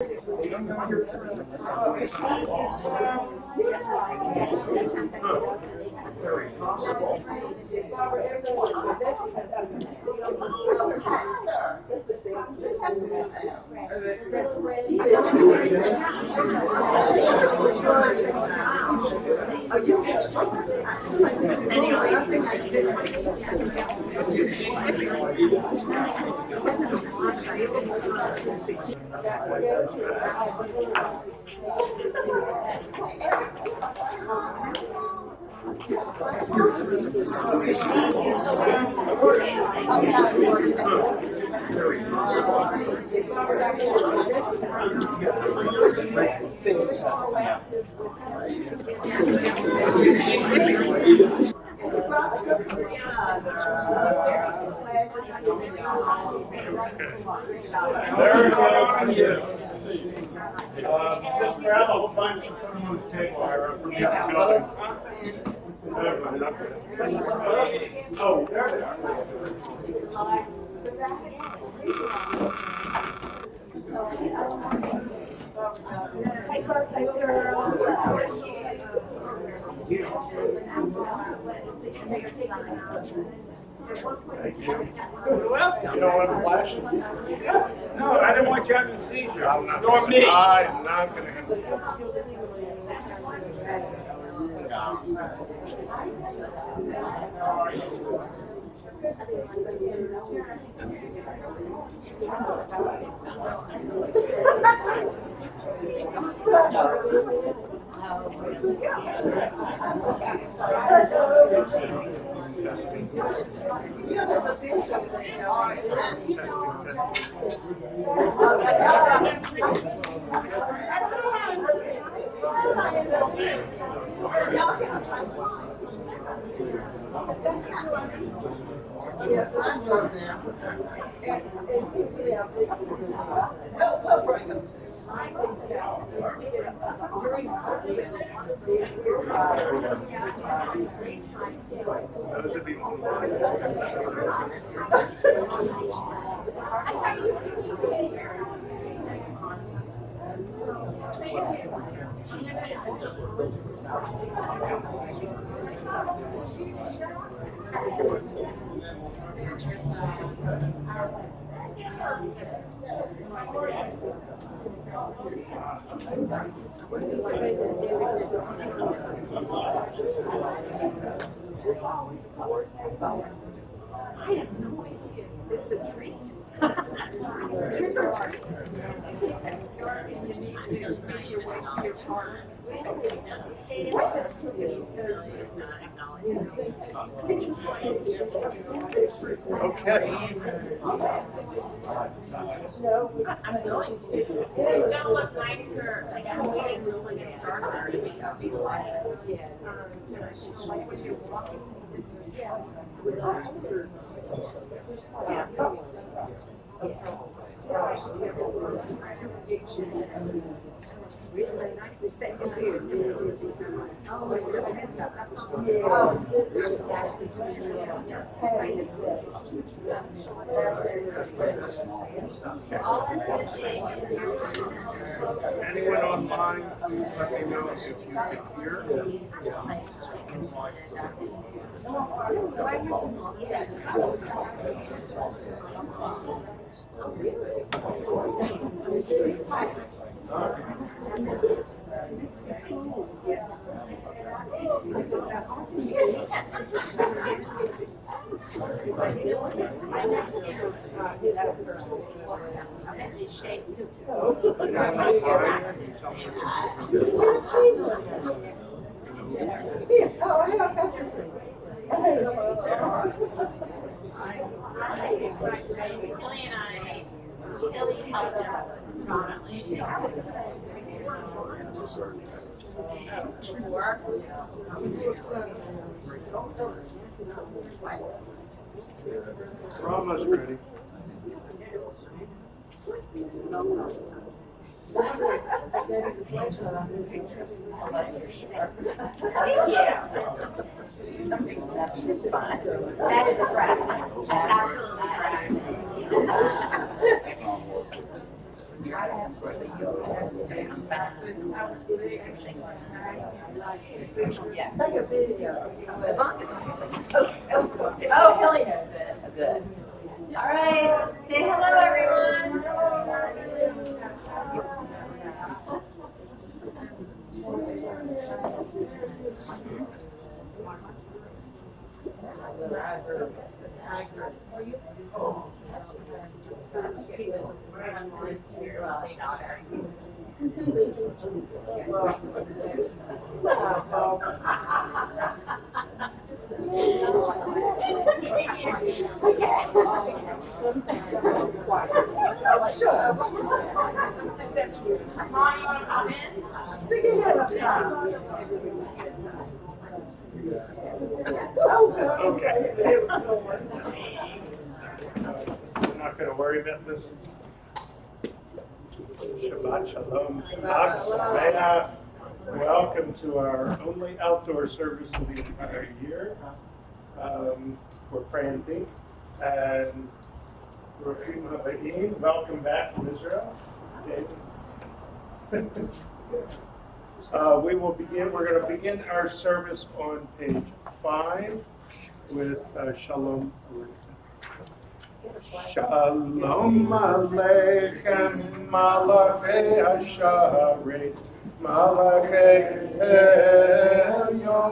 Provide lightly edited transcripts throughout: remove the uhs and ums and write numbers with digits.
Very possible. Very possible. Just grab a whole bunch and put them on the table. From the other building. Oh, there they are. You don't want to flash it? No, I didn't want you having to see you. Nor me. I am not going to have to see you. Yes, I go there. And keep me out there. Help bring them. I have no idea. It's a treat. Trick or treat. Okay. I'm going to. It's gonna look nicer. Like I'm waiting until it gets darker. Really nice. It's that computer. Oh, my goodness. Anyone online, please let me know if you can hear. We're almost ready. Yeah. That's fine. That is a wrap. Absolutely wrap. Take a video. Oh, Kelly knows it. Good. All right. Say hello, everyone. Mom, you want to come in? Stick your head up top. Okay. I'm not going to worry about this. Shabbat Shalom. Shabbat Sameach. Welcome to our only outdoor service of the entire year. We're praying pink. And Roshim Habayim, welcome back to Israel. We will begin. We're going to begin our service on page 5 with Shalom Aleichem. Shalom Aleichem, Malachei Hasharet, Malachei Elyon,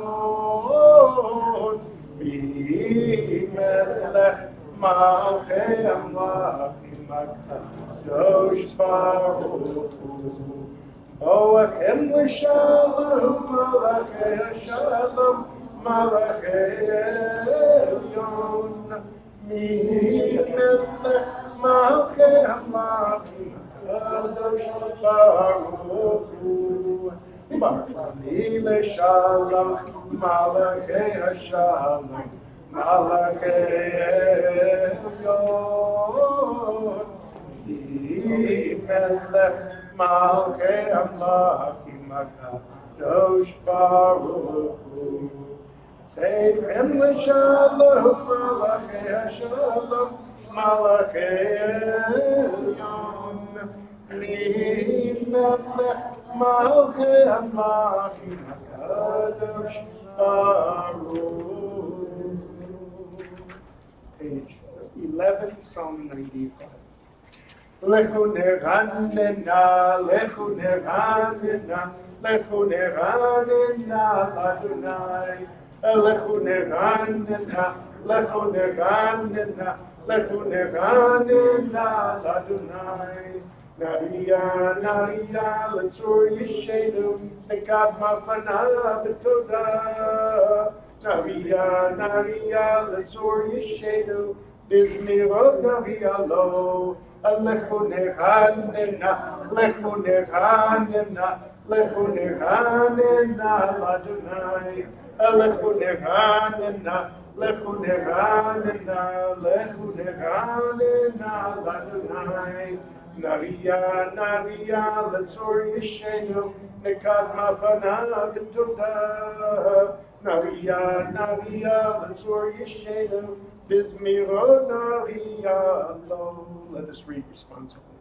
Bimelech Malchei Amlachim HaKadosh Baruch Hu. Oachem l'shalom, malachei shalom, malachei elyon, mimelech malchei hamachim, kadosh baruch hu. Barchani l'shalom, malachei shalom, malachei elyon, mimelech Malchei Amlachim HaKadosh Baruch Hu. Tzeichen l'shalom, Malachei Shalom, Malachei Elyon, Mimelech Malchei Amlachim HaKadosh Baruch. Page 11, Psalm 95. Lechu neranena, lechu neranena, lechu neranena, Adonai. Lechu neranena, lechu neranena, lechu neranena, Adonai. Naria, naria, letzur yishenu, nekad mafana b'toda. Naria, naria, letzur yishenu, bizmirot naria lo. Lechu neranena, lechu neranena, lechu neranena, Adonai. Lechu neranena, lechu neranena, lechu neranena, Adonai. Naria, naria, letzor yishenu, nekad mafana b'toda. Naria, naria, letzor yishenu, bizmirot naria lo. Let us read responsibly.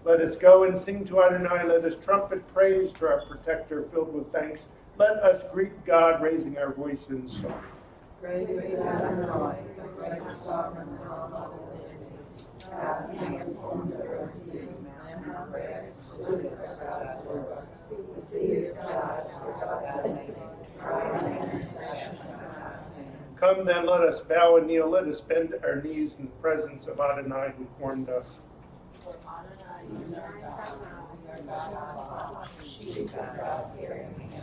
Let us go and sing to Adonai. Let us trumpet praise to our protector filled with thanks. Let us greet God, raising our voice in song. Great is Adonai, great is sovereign in all other days. God transformed the earth's deep, and our grace stood in God's work. The sea is God's for God made, dry land is fashion by God's hands. Come then, let us bow and kneel. Let us bend our knees in the presence of Adonai who formed us.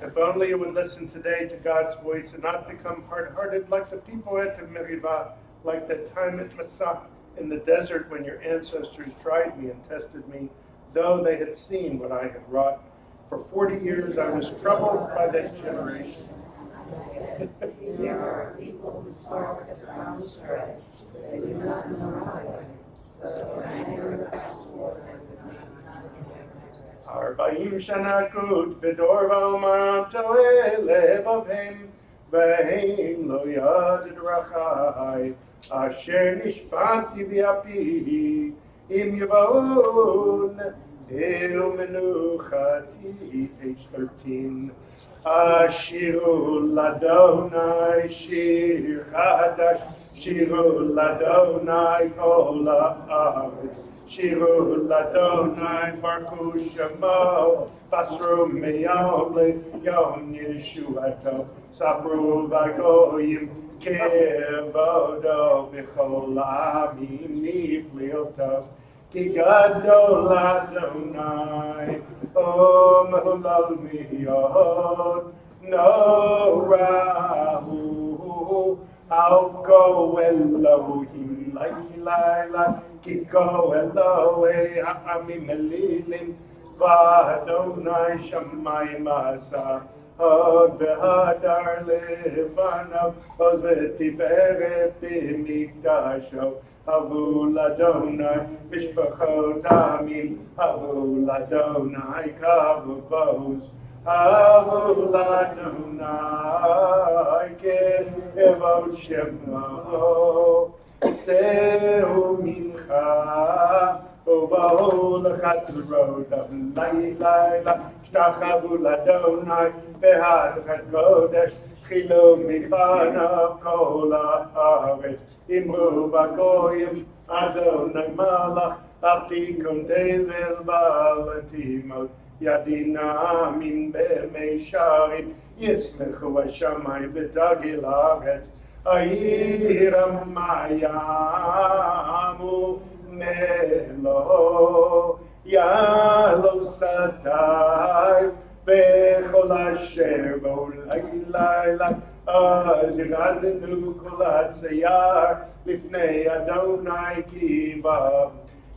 If only you would listen today to God's voice and not become hard-hearted like the people at Meribah, like that time at Massah in the desert when your ancestors tried me and tested me, though they had seen what I had wrought. For 40 years I was troubled by that generation. These are people whose hearts have gone astray. They do not know my way. So anger is sword and Arba'im shana kut v'dor v'omam to'eh levavim v'heim lo yad drachai asher nishpati v'api im yavon El Menuchati, page 13. Ashiru Ladonai Shir Chadash, Shiru Ladonai Kol Haaretz, Shiru Ladonai Baruch Shemo, Basru Meyom Yom Yeshuato, Sabru Vagoyim Kevodo B'chol Amim Niflioto. Ki gadol Adonai, O Meholal Miyod, No Rahu, I'll go Elohim, Laila, Ki go Elohim, Amim Elilim, Vadonai Shamayim Asa, Od Behadar Levanav, Oz V'Tiferet B'Mikdasho, Havul Adonai, Mishpachot Amim, Havul Adonai, Kavavos, Havul Adonai, Kevod Shemo, Seu Mincha, Uvahol Chatzrot of Laila, Shtachavul Adonai, Behad Kodesh, Chilo Mifanav Kol Haaretz, Imru Bagoyim, Adonai Malach, Aptikum Tevel Valatimot, Yadina Min B'Meisharim, Yismechu Hashamay B'Tagil Haaretz, Ayiram Mayamu Melo, Yalo Sadai, Bechol Asher Bo Laila, Aziranu Kolat Seyar, Lifnei Adonai Kiva,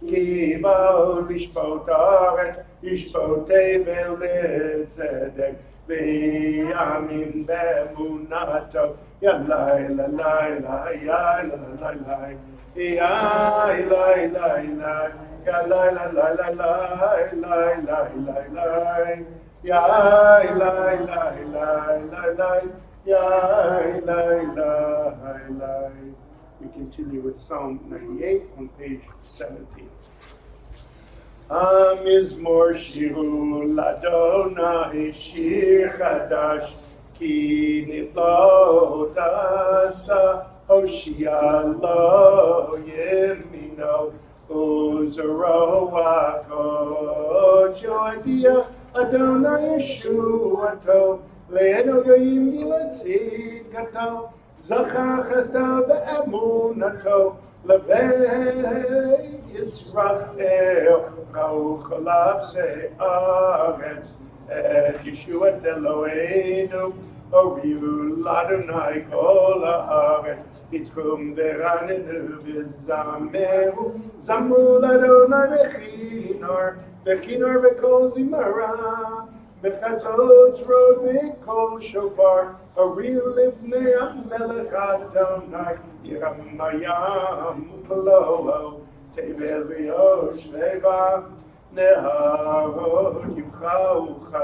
Lishpot Aret, Lishpot Tevel B'Tzedek, V'Yamin B'Emunato, Yalai la la la, Yalai la la la, Yalai la la la, Yalai la la la la, Yalai la la la, Yalai la la la, Yalai la la. We continue with Psalm 98 on page 17. Mizmor Shiru Ladonai Shir Chadash, Ki Niflot Asa Hoshia Lo Yemino Uzaro Wako Joidia Adonai Yeshuato Le'eno Goyim Gilatzid Gato Zachar Chesda Ve'emunato Levei Yisrael Baruch Olav Se'aretz Et Yeshuat Eloheinu Oriu Ladonai Kol Haaretz Yitrum Ve'ranenu V'zameru Zamu Ladonai Bechinor V'kol Zimara Bechatzot Rod V'kol Shofar Oriu Lifnei HaMelech Adonai Yiramayam Polo Tevel V'yoshveva Neharot Yimchaucha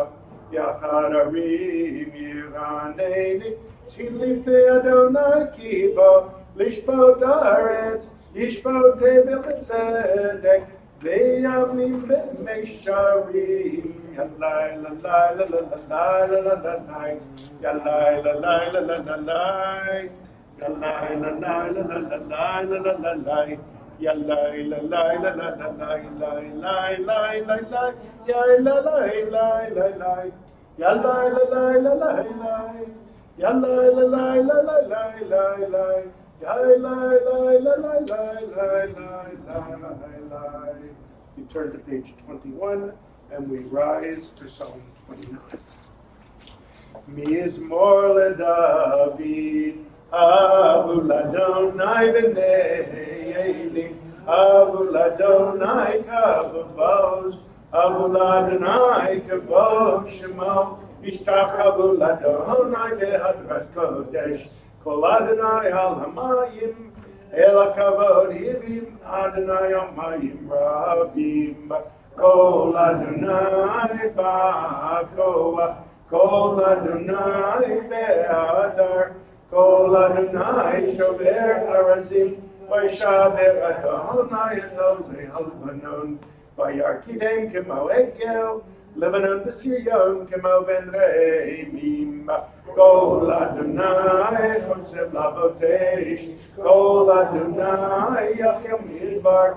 Yachad Arim Yiraneni Tzilifnei Adonai Kiva Lishpot Aretz Yishpot Tevel B'Tzedek V'yamim B'Meisharim Yalai la la la la la la la la la Yalai la la la la la la Yalai la la la la la la la la la Yalai la la la la la la la la la la la Yalai la la la Yalai la la la la la Yalai la la la la la la la Yalai la la la la la la. You turn to page 21 and we rise to Psalm 29. Mizmor leDavid, Avu Ladonai b'nei Elim, Avu Ladonai kavavos, Avu Ladonai kavod shemo, Ishtachavu Ladonai behadras kodesh, Kol Adonai al hamayim, El hakavod hivim, Adonai hamayim rabim, Kol Adonai ba'koach, Kol Adonai be'adar, Kol Adonai shover harazim, V'shaver Adonai et ozei halvanon, Vayarkidem kemo egel, Lebanon b'Sirion kemo ben reimim. Kol Adonai chotzev lavotesh, Kol Adonai yachil midbar,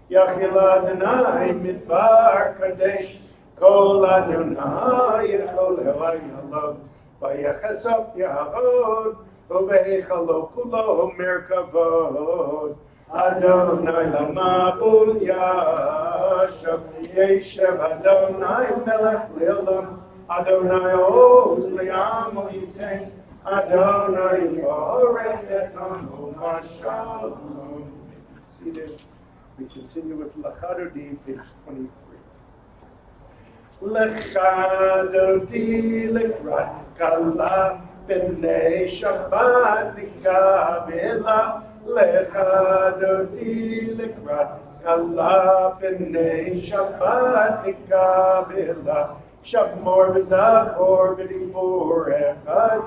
Yachil Adonai midbar kadesh, Kol Adonai yachol elayalov, Vayachasov yahod, Uveichalo kulo merkavod. Adonai lamabul yashav, Yeshev Adonai melech le'olam, Adonai oz li'amo yitein, Adonai yorech et amo mashalom. Seated. We continue with Lachadodi, page 23. Lachadodi likrat kala b'nei Shabbat nikabela. Lechadodi likrat kala b'nei Shabbat nikabela. Shavmor v'zachor v'dibur echad,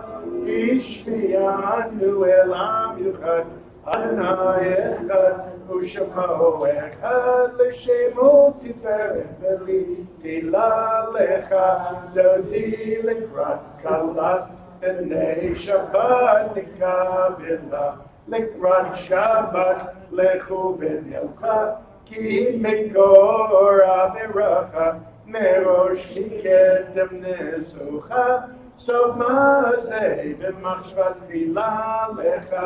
Ish v'yanu elam yuchad, Adonai echad, U'shamo echad, L'shemo tiferet v'li tila lechadodi likrat kala b'nei Shabbat nikabela. Likrat Shabbat lechu v'nelcha, Ki mikor averacha, Merosh mikedem nesucha, Sov maaseh b'machshvat chila lecha,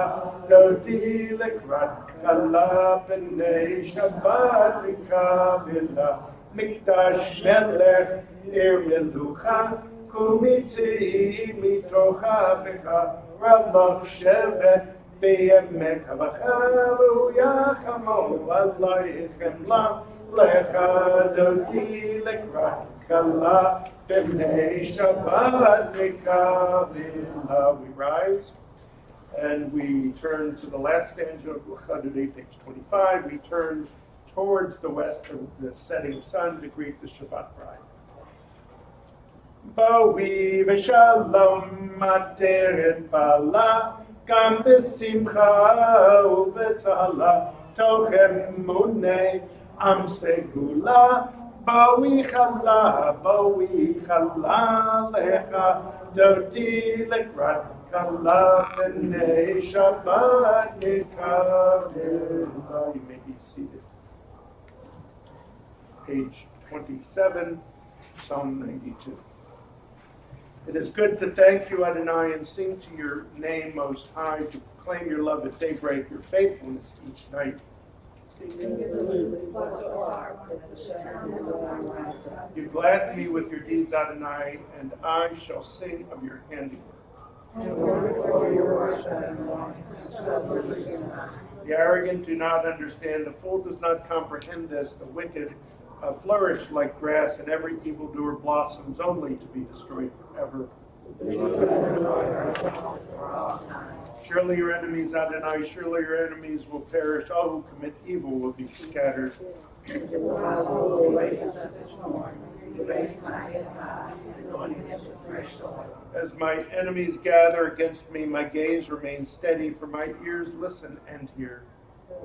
Dodi likrat kala b'nei Shabbat nikabela. Mikdash melech ir melucha, Kumitzi mitocha v'cha, Ralach shevet B'yemek havacha v'uyachamo alaychem la, Lechadodi likrat kala b'nei Shabbat nikabela. We rise and we turn to the last stanza of Lechadodi, page 25. We turn towards the west of the setting sun to greet the Shabbat bride. Bo'i v'shalom materet bala, Gam b'simcha u'v'tzala, Tochem munei am segula, Bo'i chala lecha, Dodi likrat kala b'nei Shabbat nikabela. You may be seated. Page 27, Psalm 92. It is good to thank you, Adonai, and sing to your name most high, to proclaim your love at daybreak, your faithfulness each night. You gladden me with your deeds, Adonai, and I shall sing of your handiwork. The arrogant do not understand, the fool does not comprehend this, the wicked flourish like grass, and every evildoer blossoms only to be destroyed forever. Surely your enemies, Adonai, surely your enemies will perish. All who commit evil will be scattered. As my enemies gather against me, my gaze remains steady, for my ears listen and hear.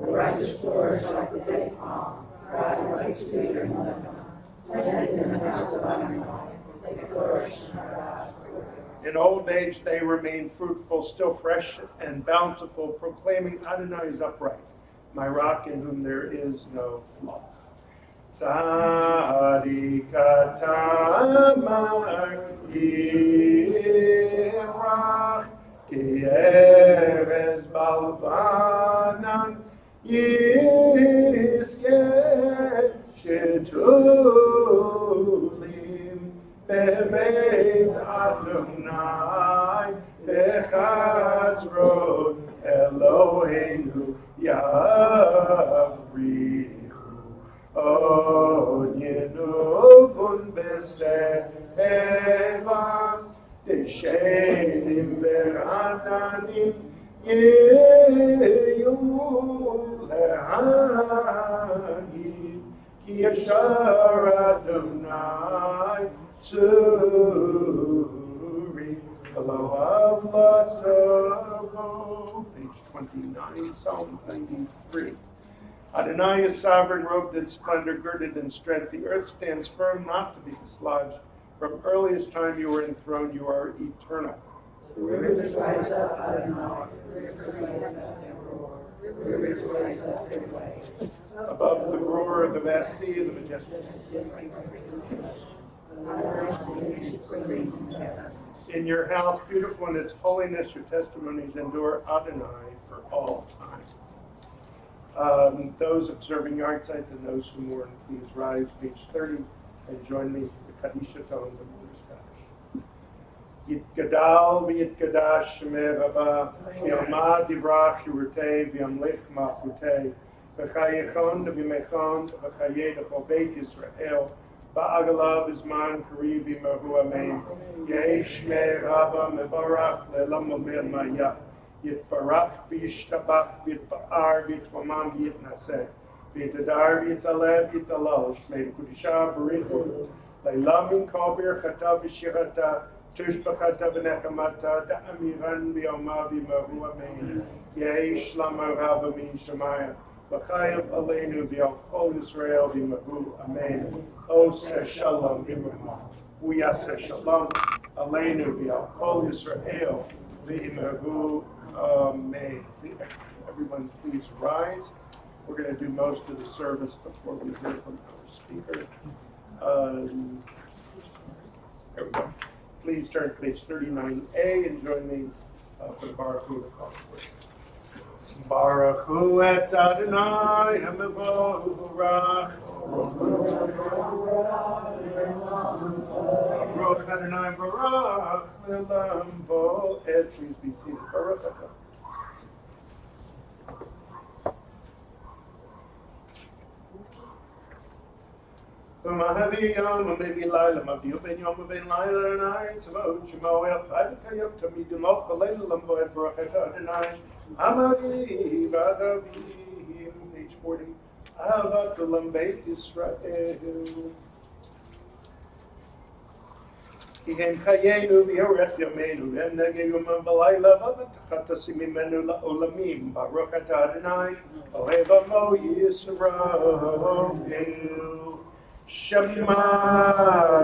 The righteous flourish like the date palm, bright like cedar in Lebanon. Planted in the house of Adonai, they flourish in our God's glory. In old age they remain fruitful, still fresh and bountiful, proclaiming Adonai is upright, my rock in whom there is no flaw. Tzadik atamar yivrach, ki erez balvanan yiskeh shetulim bebeit Adonai bechatzrot Eloheinu yavrichu od yenuvun beseva deshenim verananim yeyu lehagid ki yashar Adonai tzuri Elohav latavo. Page 29, Psalm 93. Adonai is sovereign, robed in splendor, girded in strength. The earth stands firm, not to be dislodged. From earliest time you were enthroned, you are eternal. The rivers rise up, Adonai. The rivers rise up and roar. The rivers rise up and wave. Above the roar of the vast sea and the majestic. Adonai sings screaming in heaven. In your house, beautiful in its holiness, your testimonies endure, Adonai, for all time. Those observing yard site and those who mourn, please rise, page 30, and join me for the Kadisha tones of Yit Gadal v'Yit Gadash Shemeh Rabba V'Yamad Divrach Yurtei V'Yamlech Malchutei V'Chayechon V'Yimechon V'Chayei D'Chol Beit Yisrael Ba'agalav Izman Kariv Yimahu Amen Yeh Shmei Rabba Mevarach Le'lam Omer Maya Yitvarach V'Yishtabach V'Yitba'ar V'Yitwamam V'Yitnaseh V'Yitadar V'Yitaleh V'Yitalal Shmei Kudisha B'Richu Le'lam Min Kol Birchata V'Shirata Tushbachata V'Nechamata Da'amiran V'Yoma V'Yimahu Amen Yeh Shlama Rabba Min Shemaya V'Chayav Aleinu V'Yal Kol Yisrael V'Yimahu Amen Oseh Shalom V'Yimahu Uyaseh Shalom Aleinu V'Yal Kol Yisrael V'Yimahu Amen. Everyone please rise. We're going to do most of the service before we hear from our speaker. There we go. Please turn to page 39A and join me for the Baruch Hu call. Baruch Hu et Adonai Hamevahu Barach. Baruch Adonai Barach Le'olam Vo'ed. Please be seated. Baruch Adonai. V'mahavi yom v'mevi layla mavdiu ben yom v'ben layla and tzavot shemo el kayom tamid yomot v'leil lam vo'ed baruch et Adonai Hamadi v'adavim. Page 40. Ahavat olam beit Yisrael. Ki hem chayenu v'yorech yameinu v'hem nege yomam v'layla v'vatachatasim imenu la'olamim baruch et Adonai ohev amo Yisrael. Shema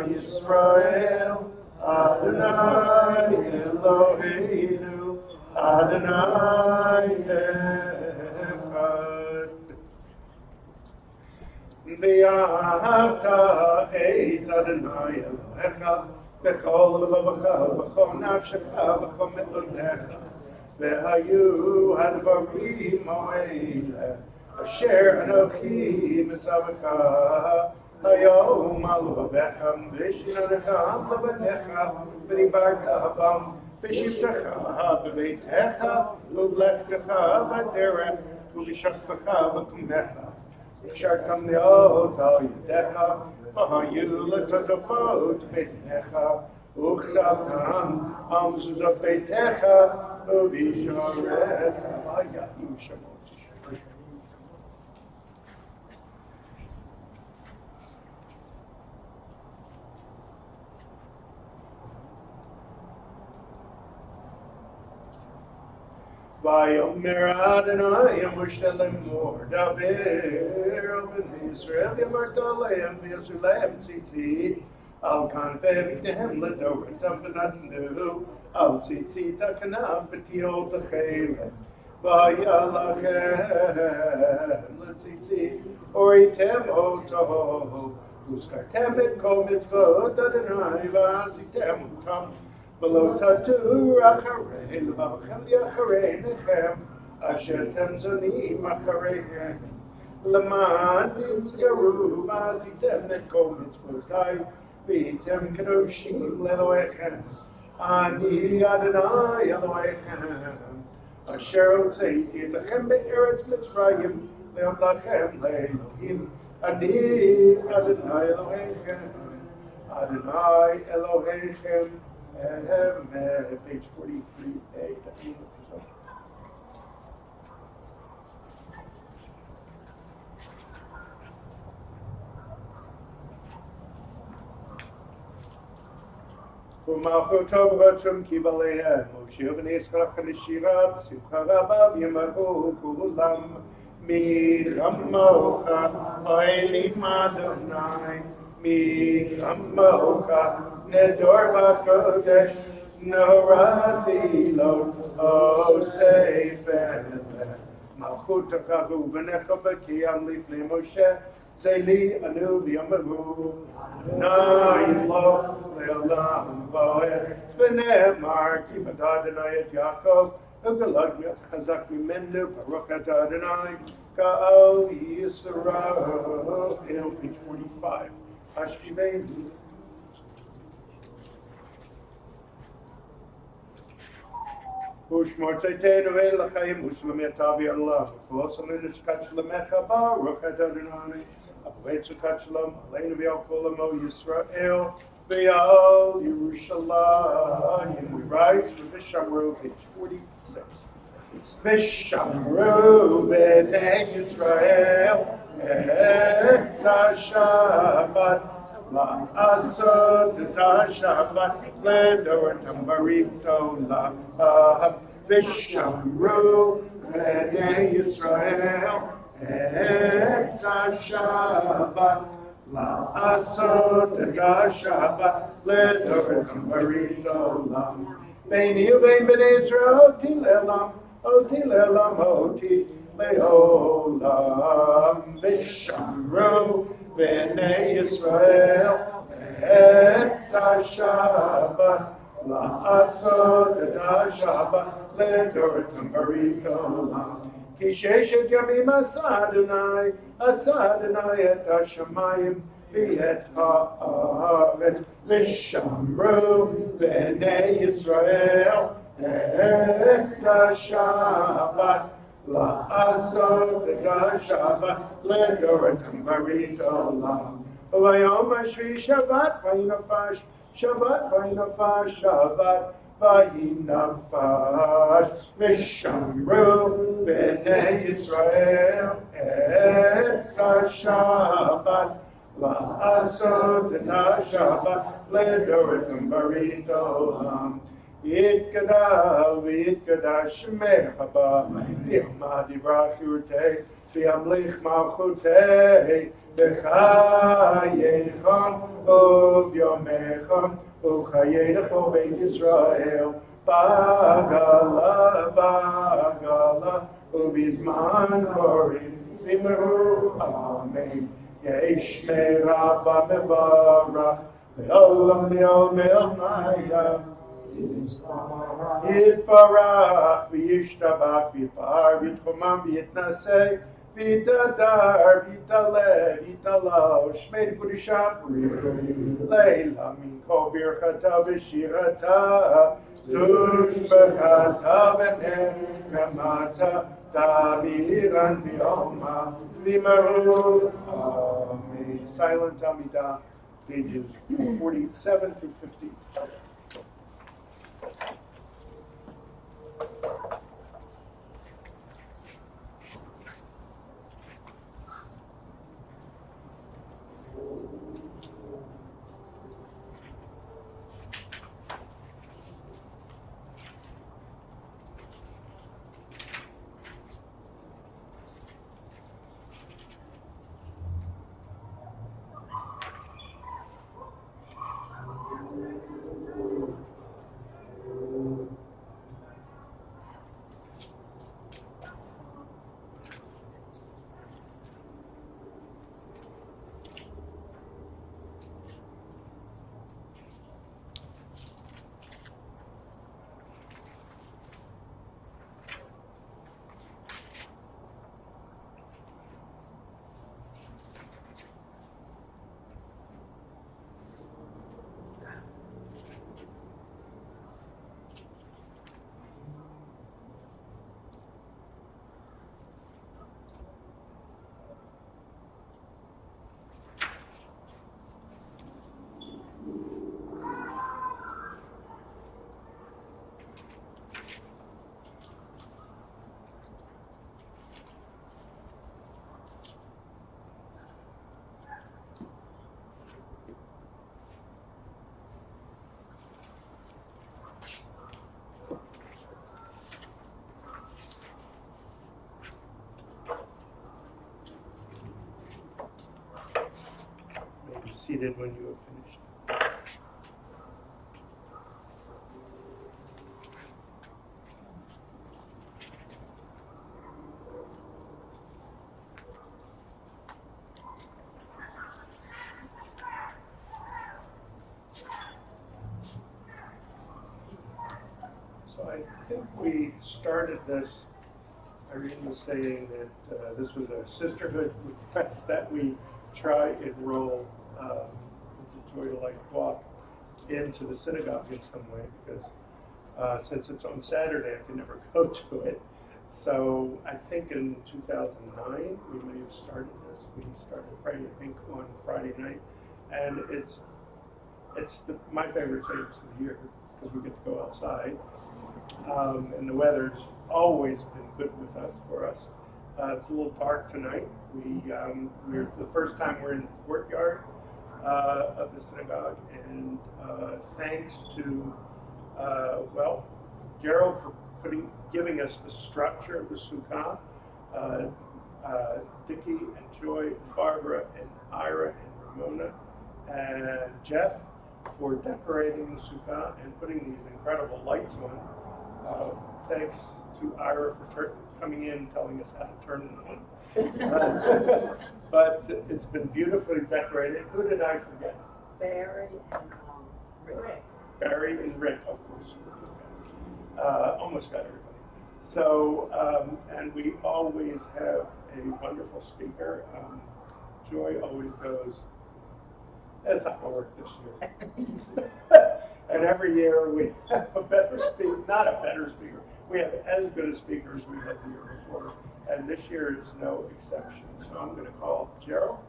Yisrael, Adonai Eloheinu, Adonai Echad. V'ahavta et Adonai Elohecha, b'chol levavecha, b'chol nafshecha, b'chol me'odecha, v'hayu hadvarim ha'eleh, asher anochi mitzavecha. Hayom alavavecham v'shinanatam levanecha v'dibarta bam v'shivtecha v'veitecha v'vlechtecha v'derech v'vishachpecha v'kumecha v'shartam neot al yedecha v'hayu l'totofot b'einecha u'chtatam amzuzot b'eitecha v'visharecha v'hayayu shamot. Vayomer Adonai Moshe lemor daber ben Yisrael yamarta lehem v'yasur lehem tzitzit al kanfei v'tehem l'doratam v'natnu al tzitzit akanav v'tiol t'chelem v'yalachem l'tzitzit oritem oto uzkartem et kol mitzvot Adonai v'asitem utam V'lo tatu acharei l'vavchem v'acharei nechem asher temzonim achareihem l'man tizkaru v'azitem et kol mitzvotai v'yitem kadoshim l'Elohechem ani Adonai Elohechem asher hotzeiti etachem be'eretz Mitzrayim le'od lachem le'Elohim ani Adonai Elohechem Adonai Elohechem. Page 43A. U'malchuto b'vatum kivalehem Moshe v'neiskach v'neshira b'simcha rabba v'yamahu kulam Mi Kamocha, Oili Madonai, Mi Kamocha, Nedor Bakodesh, Norati Lo, O Sefer, Malchut Chavu, Benecha Bakiyam Lifnei Moshe, Zeli Anu V'Yamavu, Na'im Lo, Le'olam Vo'er, V'Ne'emar, Kibad Adonai et Yaakov, Ugalag Chazak Mimenu, Baruch Atah Adonai, Ka'al Yisrael, page 45. Hashivenu. Ushmor Tzaytenu Elachayim, Ushlamir Tavi Allah, Ufosamin Ushkat Shlemecha, Baruch Atah Adonai, Apovet Sukat Shalom, Aleinu V'Yal Kolam O Yisrael, V'Yal Yerushalayim. We rise for Vishamru, page 46. Vishamru B'nei Yisrael, Et HaShabbat, La'asot Et HaShabbat, Ledor Tambarito La'av, Vishamru B'nei Yisrael, Et HaShabbat, La'asot Et HaShabbat, Ledor Tambarito La'av, Beini uvein b'nei Yisrael, Oti le'olam, Oti le'olam, Oti le'olam, Vishamru b'nei Yisrael, Et HaShabbat, La'asot Et HaShabbat, Ledor Tambarito Olam. Ki sheshet yamim asa Adonai et HaShamayim, V'et ha'aretz, Vishamru b'nei Yisrael, Et HaShabbat, La'asot Et HaShabbat, Ledor Tambarito Olam. V'yom Shvi Shabbat, V'yinafash, Shabbat, V'yinafash, Shabbat, V'yinafash, Vishamru b'nei Yisrael, Et HaShabbat, La'asot Et HaShabbat, Ledor Tambarito Olam. Yitkadal v'yitkadash Shemech Haba, V'yamad Yivrachutei, V'yamlich Malchutei, V'chayechon u'v'yomechon, u'chayedecho Beit Yisrael, Bagala, Bagala, u'bizman korim, V'meru, Amen. Yesh me'rabba mevarach, Le'olam le'olam maya. Yitbarach v'yishtabach v'yipar v'yitchomam v'yitnaseh v'yitadar v'yitaleh v'yitalav shmei kudishah leila min kol birchata v'shirata zush b'chata v'nechamata taviran v'yoma v'maru. Amen. Silent Amidah, pages 47 through 50. seated when you have finished. So I think we started this, Irene was saying that this was a sisterhood request that we try and roll the Joy to Life walk into the synagogue in some way, because since it's on Saturday, I can never go to it. So I think in 2009, we may have started this. We started praying, I think, on Friday night. And it's my favorite service of the year, because we get to go outside. And the weather's always been good for us. It's a little dark tonight. We're the first time we're in the courtyard of the synagogue, and thanks to Gerald for giving us the structure of the sukkah, Dickie and Joy and Barbara and Ira and Ramona and Jeff for decorating the sukkah and putting these incredible lights on. Thanks to Ira for coming in and telling us how to turn them on. But it's been beautifully decorated. Who did I forget? Barry and Rick. Barry and Rick, of course. Almost got everybody. So, and we always have a wonderful speaker. Joy always goes, that's not going to work this year. And every year we have a better speaker, not a better speaker. We have as good a speaker as we had the year before. And this year is no exception. So I'm going to call Gerald,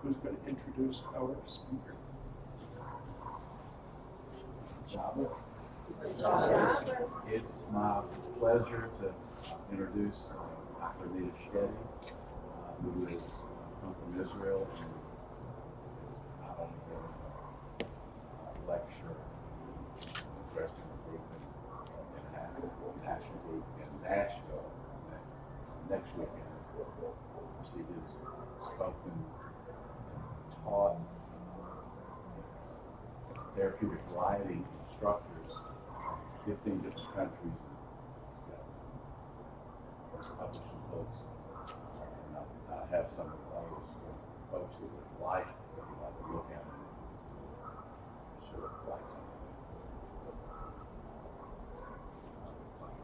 who's going to introduce our speaker. Shabbos. It's my pleasure to introduce Dr. Nita Shkedi, who is come from Israel and is not only going to lecture, addressing the group and have a national group in Nashville next weekend. She has spoken, taught therapeutic writing instructors, 15 different countries, publishing books. And I have some of those folks that would like to look at them. Sure, like some of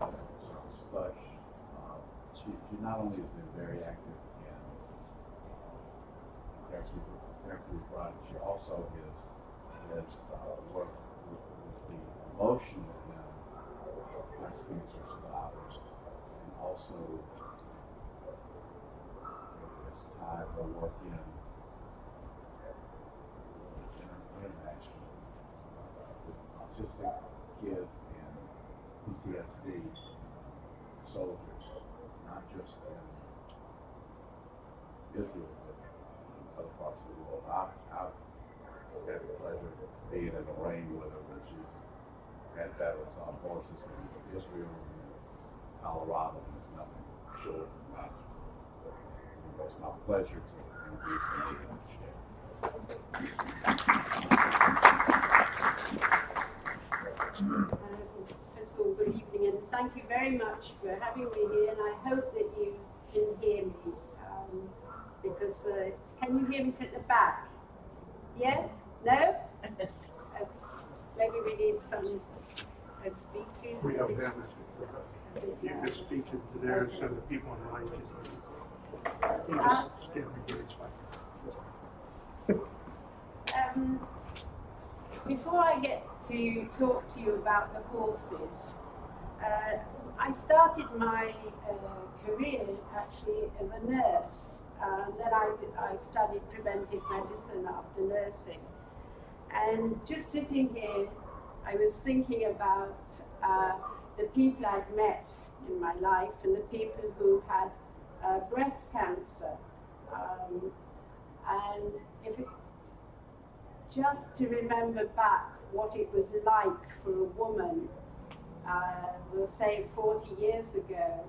them. But she not only has been very active in therapeutic writing, she also has worked with the emotional breast cancer survivors, and also has tied her work in international with autistic kids and PTSD soldiers, not just in Israel, but in other parts of the world. I've had the pleasure of being in the rain with her when she's had veterans on horses in Israel and Colorado, and it's nothing short of magic. It's my pleasure to introduce Nita Shkedi. First of all, good evening, and thank you very much for having me here, and I hope that you can hear me, because can you hear me at the back? Yes? No? Maybe we need some speaking. We have them. You could speak into there so the people online can hear. You just stand right here, it's fine. Before I get to talk to you about the horses, I started my career actually as a nurse. Then I studied preventive medicine after nursing. And just sitting here, I was thinking about the people I'd met in my life and the people who had breast cancer. And if it, just to remember back what it was like for a woman, we'll say 40 years ago,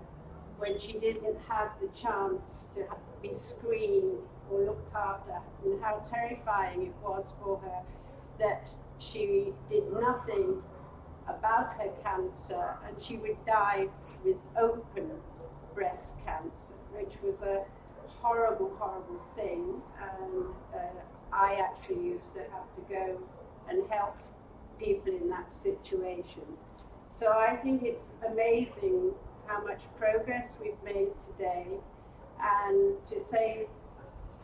when she didn't have the chance to be screened or looked after, and how terrifying it was for her that she did nothing about her cancer and she would die with open breast cancer, which was a horrible, horrible thing. And I actually used to have to go and help people in that situation. So I think it's amazing how much progress we've made today, and to say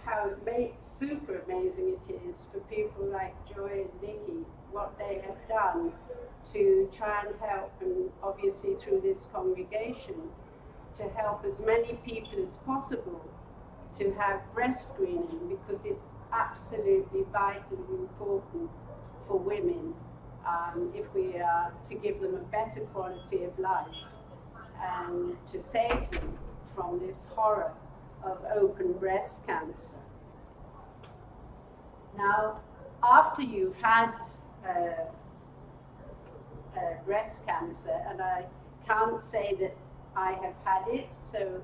how super amazing it is for people like Joy and Nikki, what they have done to try and help, and obviously through this congregation, to help as many people as possible to have breast screening, because it's absolutely vitally important for women if we are to give them a better quality of life and to save them from this horror of open breast cancer. Now, after you've had breast cancer, and I can't say that I have had it, so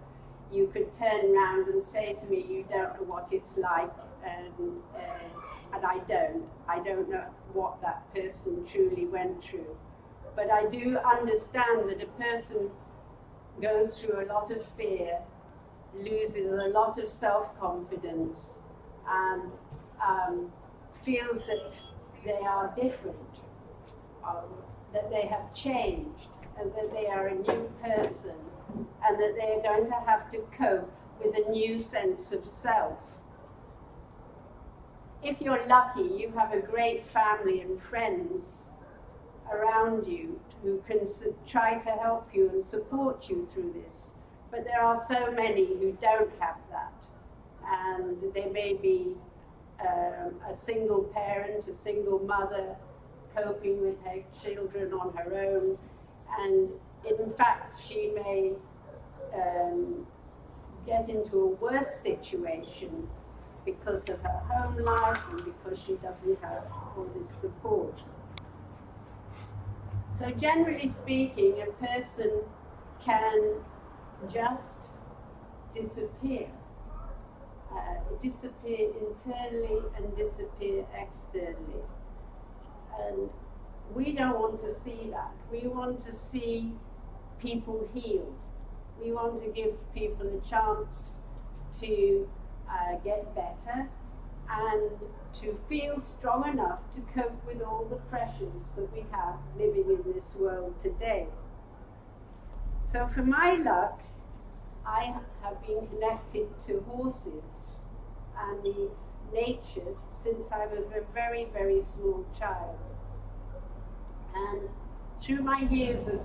you could turn around and say to me, you don't know what it's like, and I don't know what that person truly went through. But I do understand that a person goes through a lot of fear, loses a lot of self-confidence, and feels that they are different, that they have changed, and that they are a new person, and that they are going to have to cope with a new sense of self. If you're lucky, you have a great family and friends around you who can try to help you and support you through this. But there are so many who don't have that. And there may be a single parent, a single mother coping with her children on her own. And in fact, she may get into a worse situation because of her home life and because she doesn't have all this support. So generally speaking, a person can just disappear. Disappear internally and disappear externally. And we don't want to see that. We want to see people healed. We want to give people a chance to get better and to feel strong enough to cope with all the pressures that we have living in this world today. So for my luck, I have been connected to horses and the nature since I was a very, very small child. And through my years of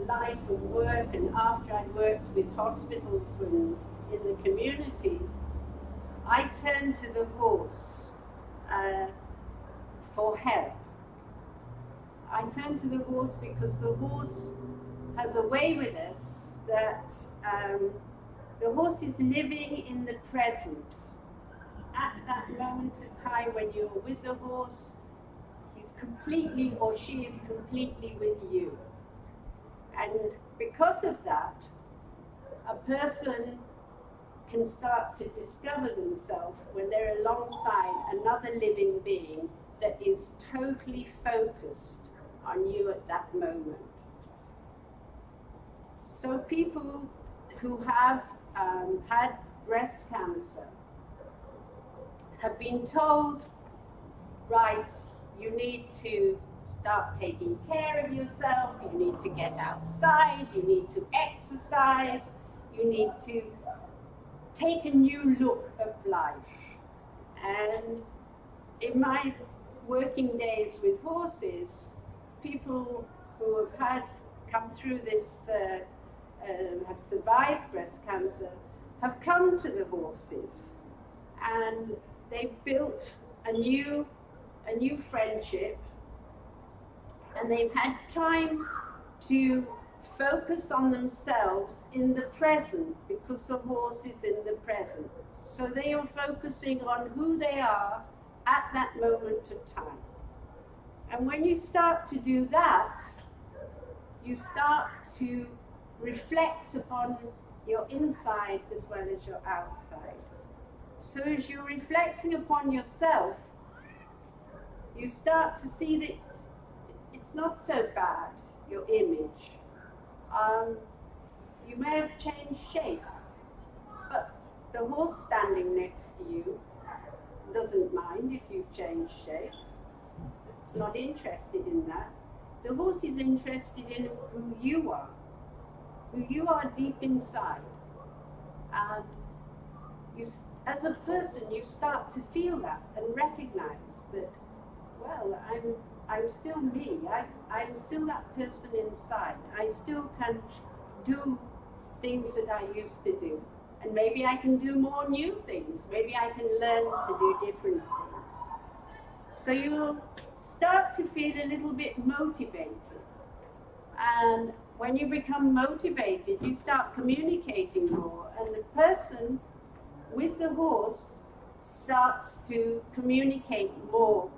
life and work, and after I worked with hospitals and in the community, I turned to the horse for help. I turned to the horse because the horse has a way with us that the horse is living in the present. At that moment of time when you're with the horse, he's completely, or she is completely with you. And because of that, a person can start to discover themselves when they're alongside another living being that is totally focused on you at that moment. So people who have had breast cancer have been told, right, you need to start taking care of yourself, you need to get outside, you need to exercise, you need to take a new look of life. And in my working days with horses, people who have come through this, have survived breast cancer, have come to the horses, and they've built a new friendship, and they've had time to focus on themselves in the present, because the horse is in the present. So they are focusing on who they are at that moment of time. And when you start to do that, you start to reflect upon your inside as well as your outside. So as you're reflecting upon yourself, you start to see that it's not so bad, your image. You may have changed shape, but the horse standing next to you doesn't mind if you've changed shape. Not interested in that. The horse is interested in who you are deep inside. And you, as a person, you start to feel that and recognize that, well, I'm still me. I'm still that person inside. I still can do things that I used to do. And maybe I can do more new things. Maybe I can learn to do different things. So you'll start to feel a little bit motivated. And when you become motivated, you start communicating more. And the person with the horse starts to communicate more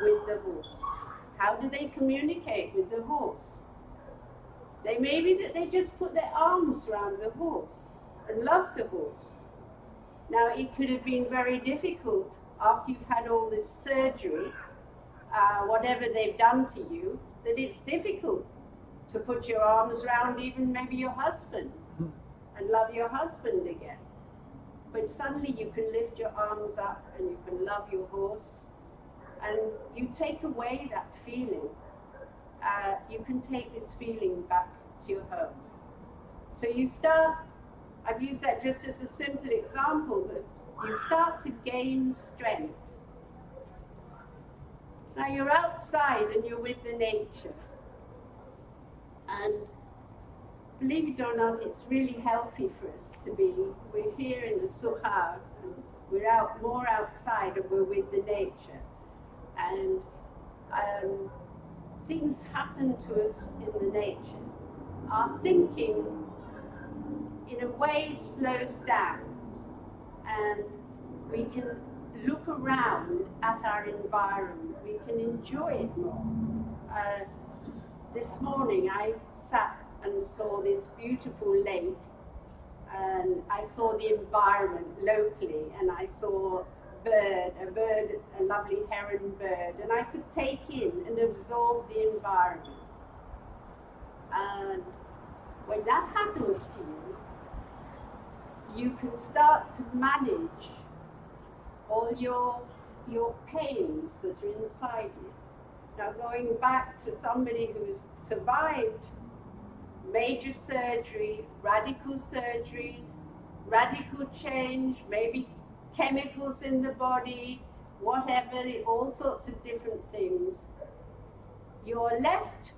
with the horse. How do they communicate with the horse? They may be that they just put their arms around the horse and love the horse. Now, it could have been very difficult after you've had all this surgery, whatever they've done to you, that it's difficult to put your arms around even maybe your husband and love your husband again. But suddenly you can lift your arms up and you can love your horse, and you take away that feeling. You can take this feeling back to your home. So you start, I've used that just as a simple example, but you start to gain strength. Now you're outside and you're with the nature. And believe it or not, it's really healthy for us to be. We're here in the Sukkah, and we're out more outside and we're with the nature. And things happen to us in the nature. Our thinking, in a way, slows down, and we can look around at our environment. We can enjoy it more. This morning I sat and saw this beautiful lake, and I saw the environment locally, and I saw a lovely heron bird, and I could take in and absorb the environment. And when that happens to you, you can start to manage all your pains that are inside you. Now, going back to somebody who's survived major surgery, radical change, maybe chemicals in the body, whatever, all sorts of different things, you're left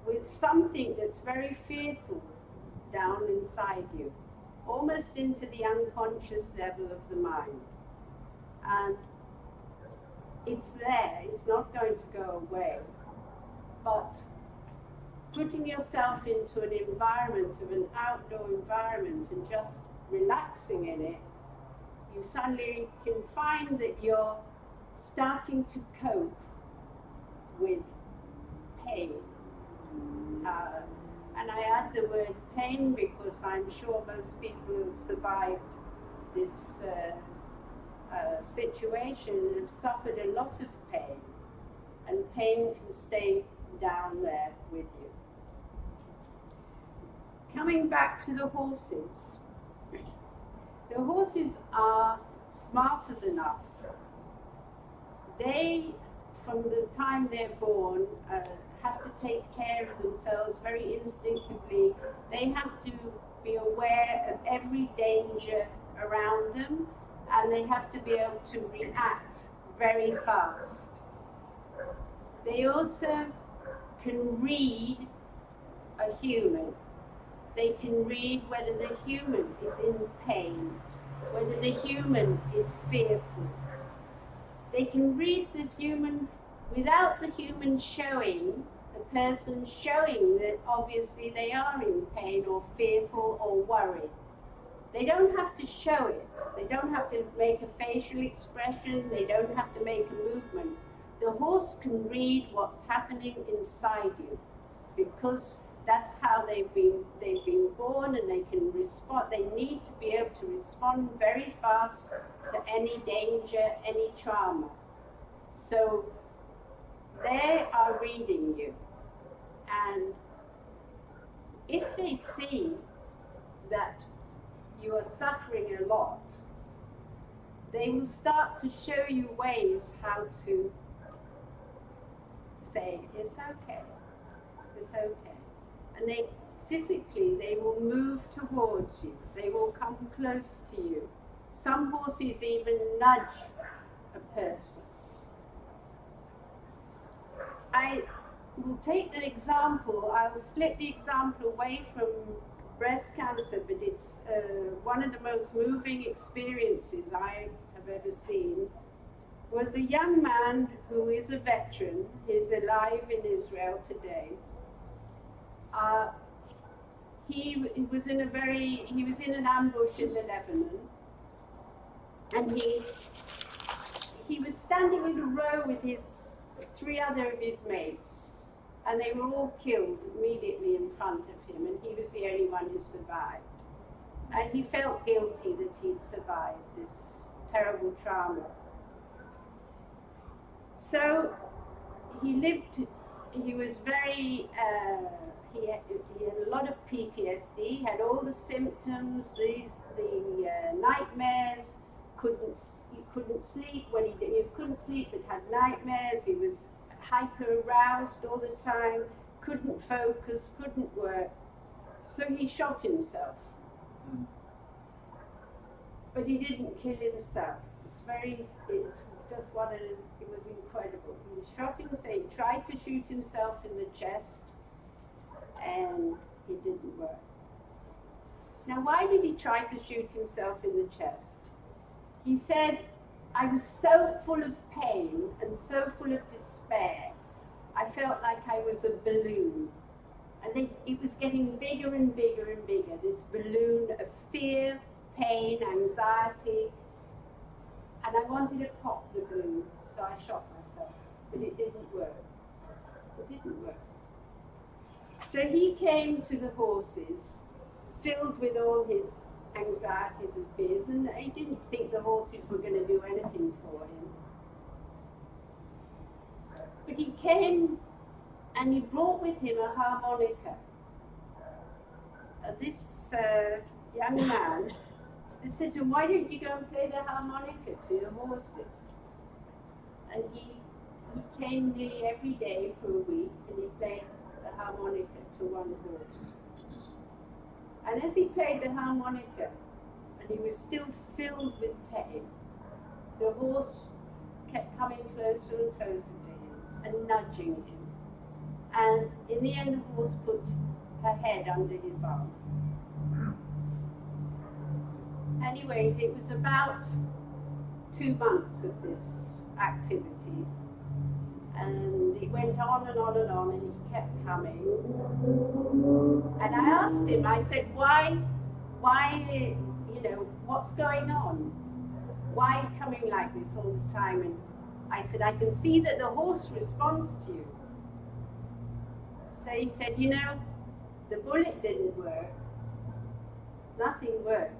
with something that's very fearful down inside you, almost into the unconscious level of the mind. And it's there, it's not going to go away. But putting yourself into an environment, of an outdoor environment, and just relaxing in it, you suddenly can find that you're starting to cope with pain. And I add the word pain because I'm sure most people who've survived this situation have suffered a lot of pain, and pain can stay down there with you. Coming back to the horses. The horses are smarter than us. They, from the time they're born, have to take care of themselves very instinctively. They have to be aware of every danger around them, and they have to be able to react very fast. They also can read a human. They can read whether the human is in pain, whether the human is fearful. They can read the human without the human showing, the person showing that obviously they are in pain or fearful or worried. They don't have to show it. They don't have to make a facial expression. They don't have to make a movement. The horse can read what's happening inside you, because That's how they've been born, and they can respond. They need to be able to respond very fast to any danger, any trauma. So they are reading you, and if they see that you are suffering a lot, they will start to show you ways how to say, it's okay, it's okay. And they physically, they will move towards you. They will come close to you. Some horses even nudge a person. I will take an example. I'll slip the example away from breast cancer, but it's one of the most moving experiences I have ever seen. Was a young man who is a veteran. He's alive in Israel today. He was in an ambush in the Lebanon, and he was standing in a row with his 3 other of his mates, and they were all killed immediately in front of him, and he was the only one who survived. And he felt guilty that he'd survived this terrible trauma. So he was very, he had a lot of PTSD, he had all the symptoms, the nightmares, he couldn't sleep. When he couldn't sleep but had nightmares, he was hyper aroused all the time, couldn't focus, couldn't work. So he shot himself. But he didn't kill himself. It was incredible. He shot himself, he tried to shoot himself in the chest, and it didn't work. Now, why did he try to shoot himself in the chest? He said, I was so full of pain and so full of despair, I felt like I was a balloon. And it was getting bigger and bigger and bigger, this balloon of fear, pain, anxiety. And I wanted to pop the balloon, so I shot myself. But it didn't work. It didn't work. So he came to the horses, filled with all his anxieties and fears, and he didn't think the horses were going to do anything for him. But he came and he brought with him a harmonica. This young man, I said to him, why don't you go and play the harmonica to the horses? And he came nearly every day for a week, and he played the harmonica to one horse. And as he played the harmonica, and he was still filled with pain, the horse kept coming closer and closer to him and nudging him. And in the end, the horse put her head under his arm. Anyways, it was about 2 months of this activity. And it went on and on and on, and he kept coming. And I asked him, I said, why, what's going on? Why coming like this all the time? And I said, I can see that the horse responds to you. So he said, the bullet didn't work. Nothing worked.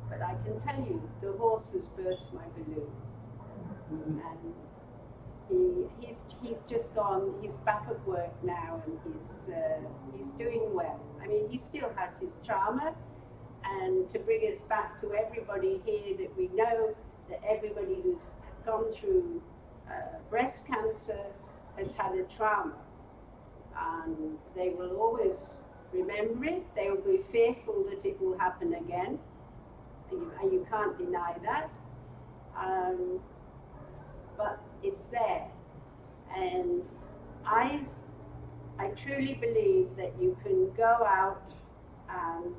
But I can tell you, the horse has burst my balloon. And he's just gone, he's back at work now, and he's doing well. I mean, he still has his trauma, and to bring us back to everybody here, that we know that everybody who's gone through breast cancer has had a trauma. And they will always remember it. They will be fearful that it will happen again. You can't deny that. But it's there. And I truly believe that you can go out and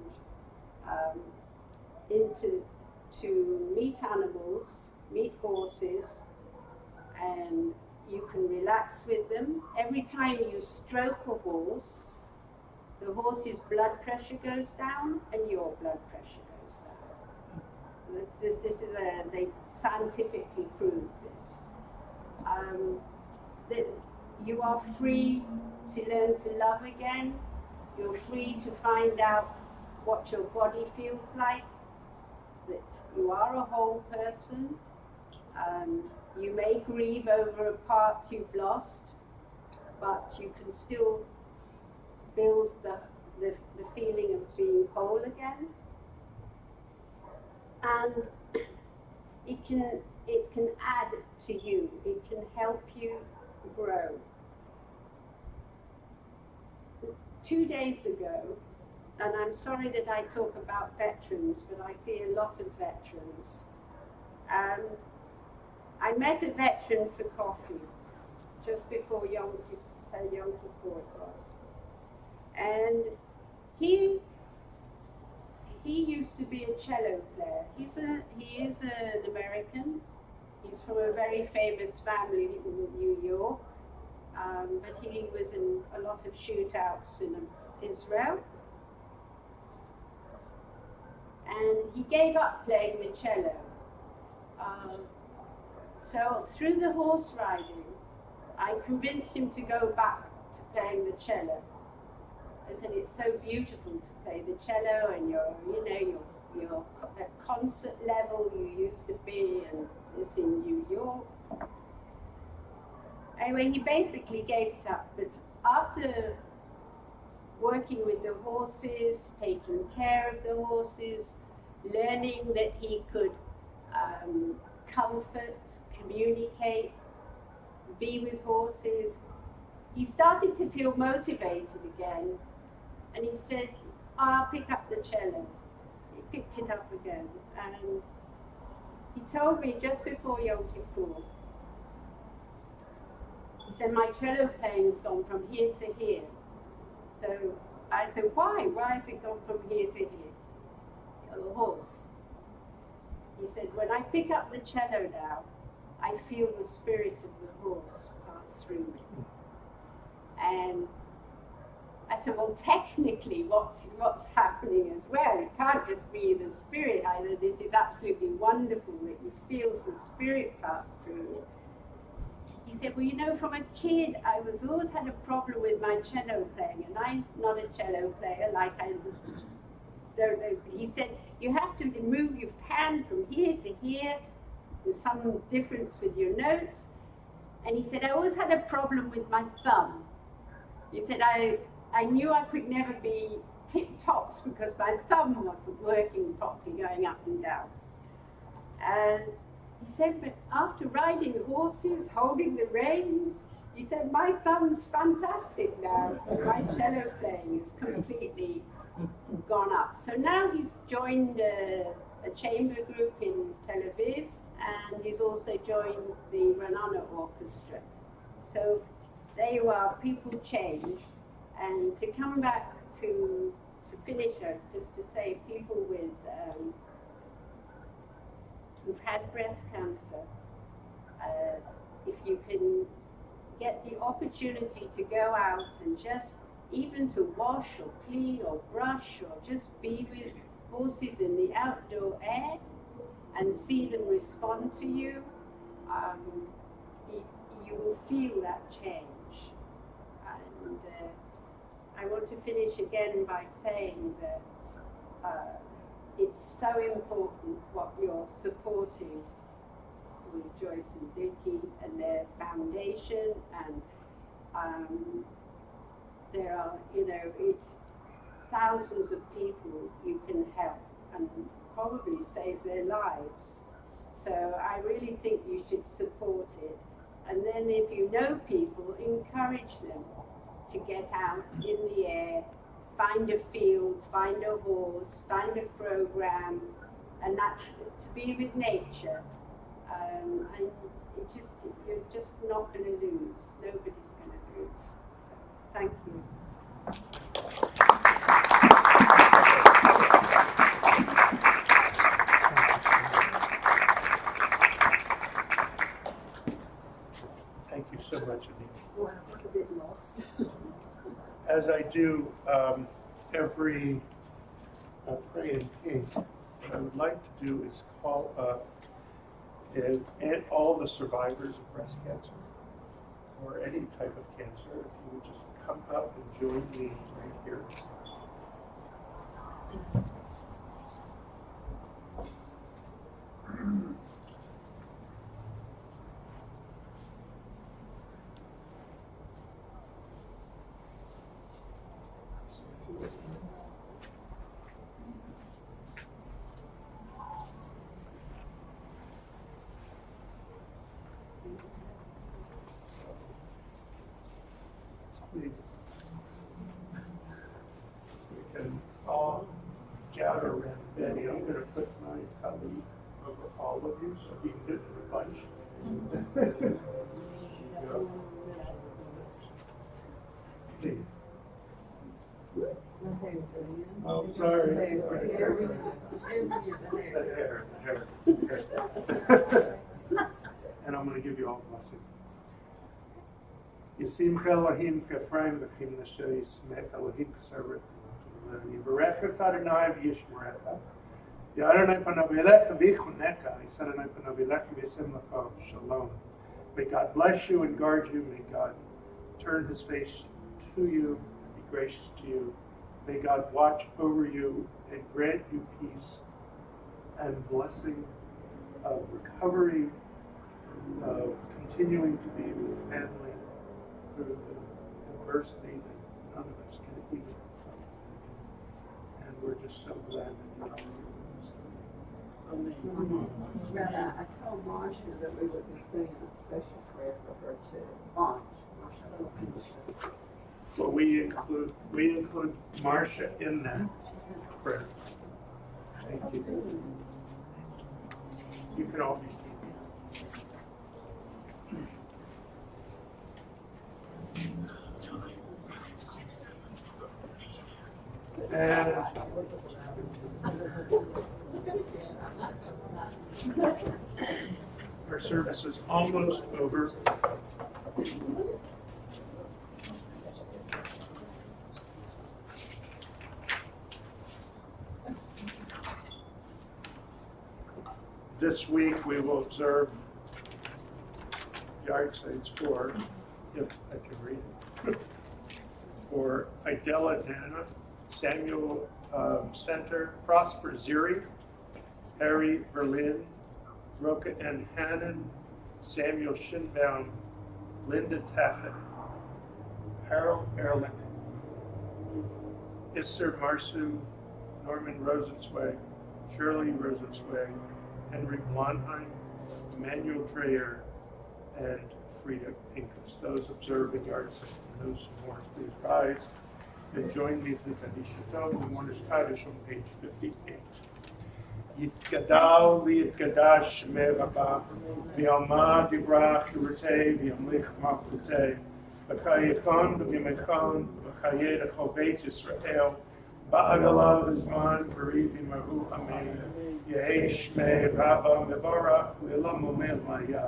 to meet animals, meet horses, and you can relax with them. Every time you stroke a horse, the horse's blood pressure goes down and your blood pressure goes down. They scientifically proved this. That you are free to learn to love again, You're free to find out what your body feels like, that you are a whole person. You may grieve over a part you've lost, but you can still build the feeling of being whole again. And it can add to you, it can help you grow. 2 days ago, and I'm sorry that I talk about veterans, but I see a lot of veterans. I met a veteran for coffee just before Yom Kippur it was. And he used to be a cello player. He is an American. He's from a very famous family in New York. But he was in a lot of shootouts in Israel. And he gave up playing the cello. So through the horse riding, I convinced him to go back to playing the cello. I said, it's so beautiful to play the cello, and you're at concert level you used to be, and it's in New York. Anyway, he basically gave it up, but after working with the horses, taking care of the horses, learning that he could comfort, communicate, be with horses, he started to feel motivated again, and he said, I'll pick up the cello. He picked it up again, and he told me just before Yom Kippur, he said, my cello playing's gone from here to here. So I said, why? Why has it gone from here to here? The horse. He said, when I pick up the cello now, I feel the spirit of the horse pass through me. And I said, well, technically, what's happening as well? It can't just be the spirit either. This is absolutely wonderful that you feel the spirit pass through you. He said, well, you know, from a kid, I always had a problem with my cello playing, and I'm not a cello player, like I don't know. He said, you have to move your hand from here to here. There's some difference with your notes. And he said, I always had a problem with my thumb. He said, I knew I could never be tip-tops because my thumb wasn't working properly, going up and down. And he said, but after riding horses, holding the reins, he said, my thumb's fantastic now. My cello playing is completely gone up. So now he's joined a chamber group in Tel Aviv, and he's also joined the Ranana Orchestra. So there you are, people change. And to come back to finish it, just to say, people with who've had breast cancer, if you can get the opportunity to go out and just even to wash or clean or brush or just be with horses in the outdoor air and see them respond to you, you will feel that change. And I want to finish again by saying that it's so important what you're supporting with Joyce and Vicky and their foundation, and there are, it's thousands of people you can help and probably save their lives. So I really think you should support it. And then if you know people, encourage them to get out in the air, find a field, find a horse, find a program, and to be with nature. And you're just not going to lose. Nobody's going to lose. So thank you. Thank you so much, Anita. Well, I was a bit lost. As I do every Pray in Pink, what I would like to do is call up all the survivors of breast cancer or any type of cancer. If you would just come up and join me right here. Please. We can all gather around Betty. I'm going to put my colleague over all of you so he can get to the bunch. Go. Please. Oh, sorry. The hair. And I'm going to give you all a blessing. Yisimcha Elohim k'Ephraim v'chim Nasher Yismech Elohim k'Sarvet Yivarech Adonai v'yishmerecha Ya'adonai panav elecha v'yichunecha Yisad panav elecha v'yisem lecha Shalom. May God bless you and guard you. May God turn His face to you, be gracious to you. May God watch over you and grant you peace and blessing of recovery, of continuing to be with family through the adversity that none of us can even from. And we're just so glad that you're all here with us. Amen. Rabbi, I told Marsha that we would be saying a special prayer for her too. Marsha. Well, we include Marsha in that prayer. Thank you. You can all be seated. And our service is almost over. This week we will observe yard sites for, if I can read it, for Idella Dana, Samuel Center, Prosper Ziri, Harry Berlin, Roka N. Hannon, Samuel Schinbaum, Linda Taffet, Harold Ehrlich, Isser Marsu, Norman Rosenzweig, Shirley Rosenzweig, Henry Blondheim, Emmanuel Dreyer, and Frida Pincus. Those observing yard sites and those who more, please rise and join me in the Kaddish Tov, the Mourner's Kaddish on page 58. Yitgadal v'yitgadash shemei Rabba, v'yalma divrach yurtei v'yamlich machutei, v'chayekon v'yamekon v'chayed echol beit Yisrael, ba'agalav v'zman v'riv v'maru amen, yehei shmei Rabba mevarach v'elam omer maya,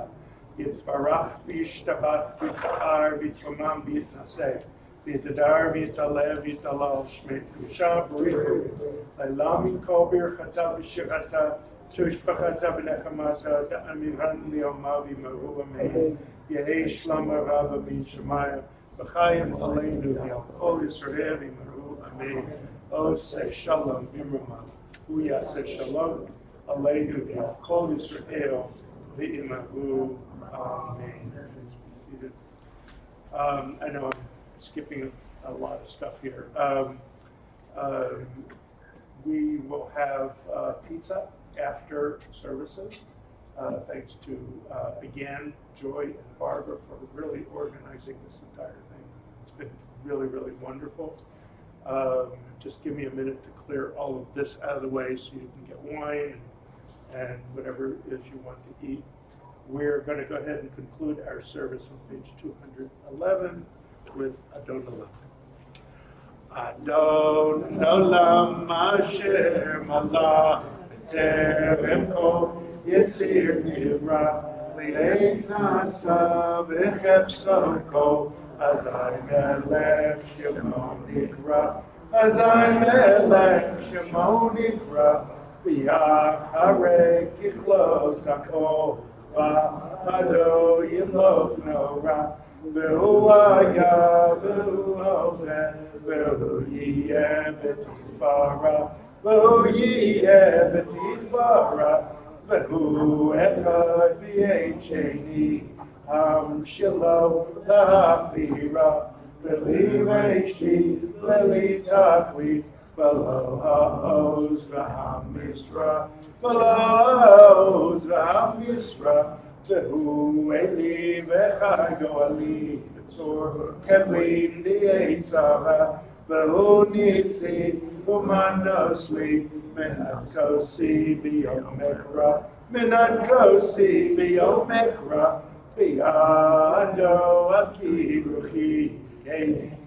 yitbarach v'yishtabach v'yitachar v'yitzomam v'yitnaseh, v'yitadar v'yitalev v'yitalal shmei v'yishab v'rihu, Leilam kol birchata v'shirata, tushpachata v'nechamata, da'amiran li'oma v'maru amen, yehei shlama rava v'yishamaya, v'chayim aleinu v'yal kol Yisrael v'maru amen, oseh shalom v'imrama, uyaseh shalom aleinu v'yal kol Yisrael v'maru amen. Please be seated. I know I'm skipping a lot of stuff here. We will have pizza after services. Thanks to, again, Joy and Barbara for really organizing this entire thing. It's been really, really wonderful. Just give me a minute to clear all of this out of the way so you can get wine and whatever it is you want to eat. We're going to go ahead and conclude our service on page 211 with Adon Olam. Adon Olam Asher Malach Terem Kol Yitzir Nivra Li'eit Nasa V'chefso Kol Azai Melech Shemo Nikra Azai Melech Shemo Nikra V'yacharei Kichlos HaKol V'ado Yimlok Nora V'hu Haya V'hu Oved V'hu yeh v'tifara, V'hu yeh v'tifara, V'hu echad v'yei Ham Shilo L'Hapira, V'li Reishi, V'li Tachli, V'lo Ha'oz V'ham Misra, V'lo Ha'oz V'ham Misra, V'hu Eli V'chai Goali, V'tzor Kevli D'Etz Ahayem, V'hu Nisi, U'manosli, Menat Kosi B'yom Mekra, Menat Kosi B'yom Mekra, V'yado Akiruchi,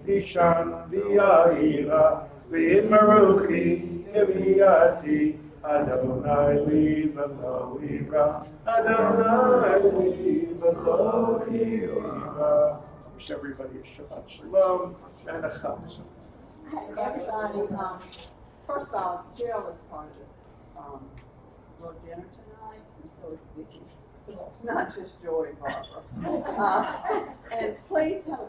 Ishan V'yahira, V'yimaruchi, Keviyati, Adonai li v'lo ira, Adonai li v'lo ira. Wish everybody a Shabbat Shalom and a Chag. Everybody, first of all, Jill is part of this little dinner tonight, and so is Vicki. It's not just Joy and Barbara. And please have a